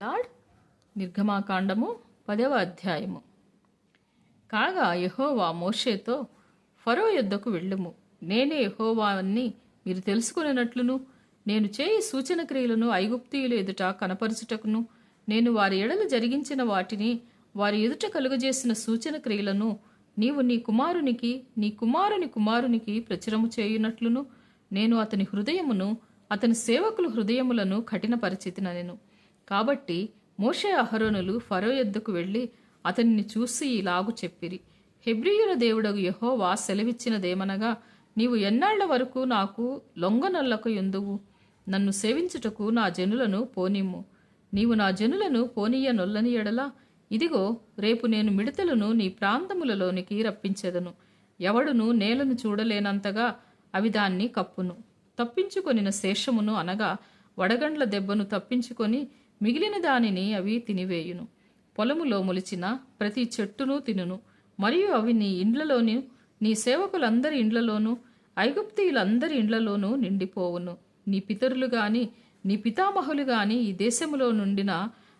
Lord. నిర్గమాకాండము 10వ అధ్యాయము. కాగా యెహోవా మోషేతో, ఫరో యొద్దకు వెళ్ళుము, నేనే యెహోవాని మీరు తెలుసుకొనినట్లును నేను చేయి సూచన క్రియలను ఐగుప్తీయుల ఎదుట కనపరచుటకును నేను వారి ఎడల జరిగించిన వాటిని వారి ఎదుట కలుగజేసిన సూచన క్రియలను నీవు నీ కుమారుని కుమారునికి ప్రచురము చేయునట్లును నేను అతని హృదయమును అతని సేవకుల హృదయములను కఠినపరిచితినెను. కాబట్టి మోషే అహరోనులు ఫరో యొద్దకు వెళ్ళి అతనిని చూసి ఇలాగు చెప్పిరి, హెబ్రీయుల దేవుడగు యెహోవా సెలవిచ్చినదేమనగా, నీవు ఎన్నాళ్ల వరకు నాకు లొంగనొల్లకయుందువు? నన్ను సేవించుటకు నా జనులను పోనిమ్ము. నీవు నా జనులను పోనీయనొల్లని ఎడల, ఇదిగో రేపు నేను మిడతలను నీ ప్రాంతములలోనికి రప్పించెదను. ఎవడును నేలను చూడలేనంతగా అవి దాన్ని కప్పును. తప్పించుకొనిన శేషమును అనగా వడగండ్ల దెబ్బను తప్పించుకొని మిగిలిన దానిని అవి తినివేయును. పొలములో మొలిచిన ప్రతి చెట్టును తినును. మరియు అవి నీ ఇండ్లలోను నీ సేవకులందరి ఇండ్లలోను ఐగుప్తీయులందరి ఇండ్లలోనూ నిండిపోవును. నీ పితరులు గాని నీ పితామహులు గాని ఈ దేశములో నుండిన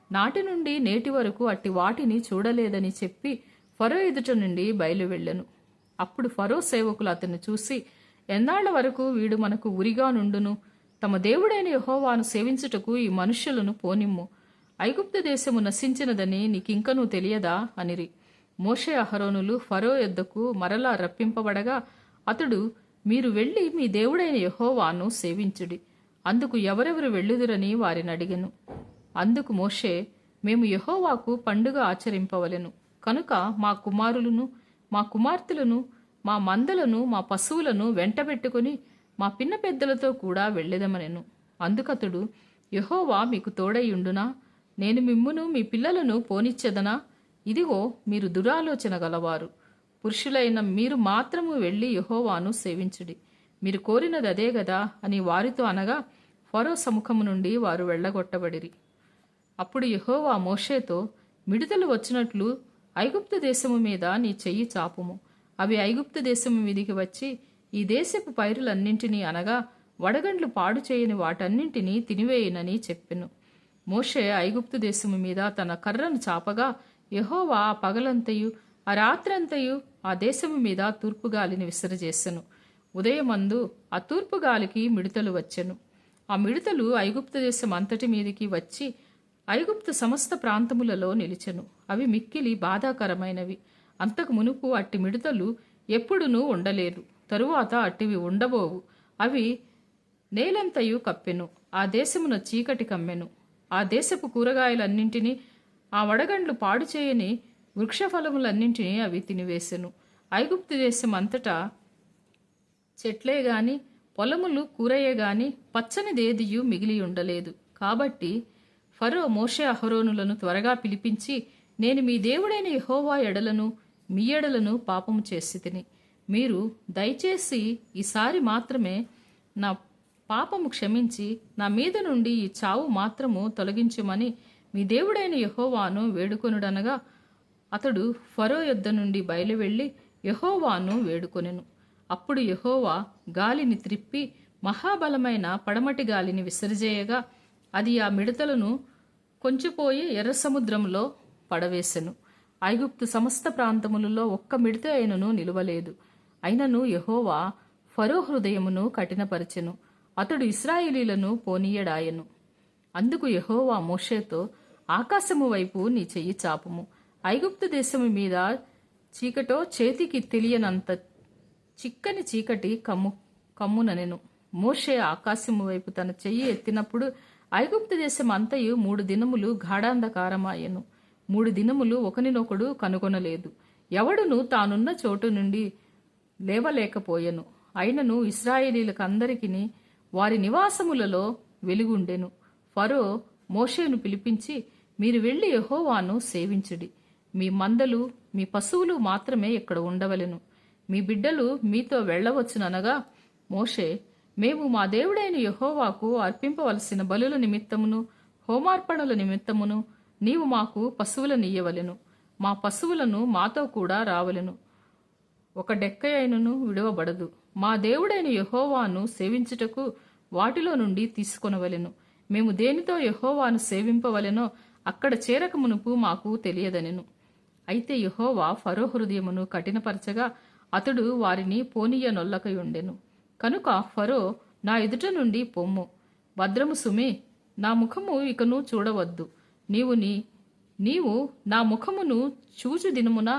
నాటి నుండి నేటి వరకు అట్టి వాటిని చూడలేదని చెప్పి ఫరో ఎదుట నుండి బయలువెళ్ళెను. అప్పుడు ఫరో సేవకులు అతన్ని చూసి, ఎన్నాళ్ల వరకు వీడు మనకు ఉరిగా నుండును? తమ దేవుడైన యెహోవాను సేవించుటకు ఈ మనుష్యులను పోనిమ్ము. ఐగుప్తు దేశము నశించినదని నీకింకనూ తెలియదా అనిరి. మోషే అహరోనులు ఫరో యొద్దకు మరలా రప్పింపబడగా అతడు, మీరు వెళ్ళి మీ దేవుడైన యెహోవాను సేవించుడి. అందుకు ఎవరెవరు వెళ్ళుదురని వారిని అడిగెను. అందుకు మోషే, మేము యెహోవాకు పండుగ ఆచరింపవలెను కనుక మా కుమారులను మా కుమార్తెలను మా మందలను మా పశువులను వెంటబెట్టుకుని మా పిన్న పెద్దలతో కూడా వెళ్ళెదమనెను. అందుకతడు, యెహోవా మీకు తోడైయుండునా? నేను మిమ్మును మీ పిల్లలను పోనిచ్చెదనా? ఇదిగో మీరు దురాలోచన గలవారు. పురుషులైన మీరు మాత్రము వెళ్ళి యెహోవాను సేవించుడి. మీరు కోరినది అదే గదా అని వారితో అనగా ఫరో సముఖము నుండి వారు వెళ్ళగొట్టబడిరి. అప్పుడు యెహోవా మోషేతో, మిడతలు వచ్చినట్లు ఐగుప్తు దేశము మీద నీ చెయ్యి చాపుము. అవి ఐగుప్తు దేశము మీదికి వచ్చి ఈ దేశపు పైరులన్నింటినీ అనగా వడగండ్లు పాడు చేయని వాటన్నింటినీ తినివేయనని చెప్పెను. మోషే ఐగుప్తు దేశము మీద తన కర్రను చాపగా యెహోవా ఆ పగలంతయు ఆ రాత్రంతయు ఆ దేశము మీద తూర్పుగాలిని విసరజేసెను. ఉదయమందు ఆ తూర్పుగాలికి మిడతలు వచ్చెను. ఆ మిడతలు ఐగుప్తు దేశం అంతటి మీదికి వచ్చి ఐగుప్తు సమస్త ప్రాంతములలో నిలిచెను. అవి మిక్కిలి బాధాకరమైనవి. అంతకు మునుపు అట్టి మిడతలు ఎప్పుడునూ ఉండలేదు. తరువాత అట్టివి ఉండబోవు. అవి నేలంతయు కప్పెను. ఆ దేశమున చీకటి కమ్మెను. ఆ దేశపు కూరగాయలన్నింటినీ ఆ వడగండ్లు పాడు చేయని వృక్షఫలములన్నింటినీ అవి తినివేసెను. ఐగుప్తు దేశం అంతటా చెట్లే గాని పొలములు కూరయే గాని పచ్చనిదేదియు మిగిలి ఉండలేదు. కాబట్టి ఫరో మోషే అహరోనులను త్వరగా పిలిపించి, నేను మీ దేవుడైన యెహోవా ఎడలను మీ ఎడలను పాపము చేసితిని. మీరు దయచేసి ఈసారి మాత్రమే నా పాపము క్షమించి నా మీద నుండి ఈ చావు మాత్రము తొలగించుమని మీ దేవుడైన యెహోవాను వేడుకొనుడనగా అతడు ఫరో యొద్ద నుండి బయలువెళ్ళి యెహోవాను వేడుకొనెను. అప్పుడు యెహోవా గాలిని త్రిప్పి మహాబలమైన పడమటి గాలిని విసర్జేయగా అది ఆ మిడతలను కొంచిపోయి ఎర్ర సముద్రంలో పడవేశెను. ఐగుప్తు సమస్త ప్రాంతములలో ఒక్క మిడత అయినను నిలువలేదు. అయినను యెహోవా ఫరో హృదయమును కఠినపరచెను. అతడు ఇశ్రాయేలీలను పోనీయడాయెను. అందుకు యెహోవా మోషేతో, ఆకాశము వైపు నీ చెయ్యి చాపుము. ఐగుప్తు దేశము మీద చీకటో చేతికి తెలియనంత చిక్కని చీకటి కమ్ముననెను. మోషే ఆకాశము వైపు తన చెయ్యి ఎత్తినప్పుడు ఐగుప్తు దేశం అంతయు 3 దినములు గాఢాంధకారమాయెను. 3 దినములు ఒకనినొకడు కనుగొనలేదు. ఎవడును తానున్న చోటు నుండి లేవలేకపోయెను. అయినను ఇశ్రాయేలీలకందరికిని వారి నివాసములలో వెలుగుండెను. ఫరో మోషేను పిలిపించి, మీరు వెళ్ళి యెహోవాను సేవించుడి. మీ మందలు మీ పశువులు మాత్రమే ఇక్కడ ఉండవలెను. మీ బిడ్డలు మీతో వెళ్ళవచ్చుననగా మోషే, మేము మా దేవుడైన యెహోవాకు అర్పింపవలసిన బలుల నిమిత్తమును హోమార్పణల నిమిత్తమును నీవు మాకు పశువులనియ్యవలెను. మా పశువులను మాతో కూడా రావలెను. ఒక డెక్కయైనను విడువబడదు. మా దేవుడైన యెహోవాను సేవించుటకు వాటిలో నుండి తీసుకొనవలెను. మేము దేనితో యెహోవాను సేవింపవలెనో అక్కడ చేరక మునుపు మాకు తెలియదనెను. అయితే యెహోవా ఫరో హృదయమును కఠినపరచగా అతడు వారిని పోనీయనొల్లకయుండెను. కనుక ఫరో, నా ఎదుట నుండి పొమ్ము, భద్రము సుమే, నా ముఖము ఇకను చూడవద్దు. నీవు నా ముఖమును చూచు దినమున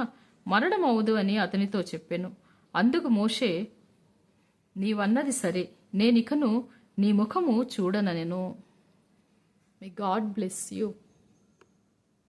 మరణమవుదు అని అతనితో చెప్పెను. అందుకు మోషే, నీవన్నది సరే, నేనికను నీ ముఖము చూడననెను. May God bless you.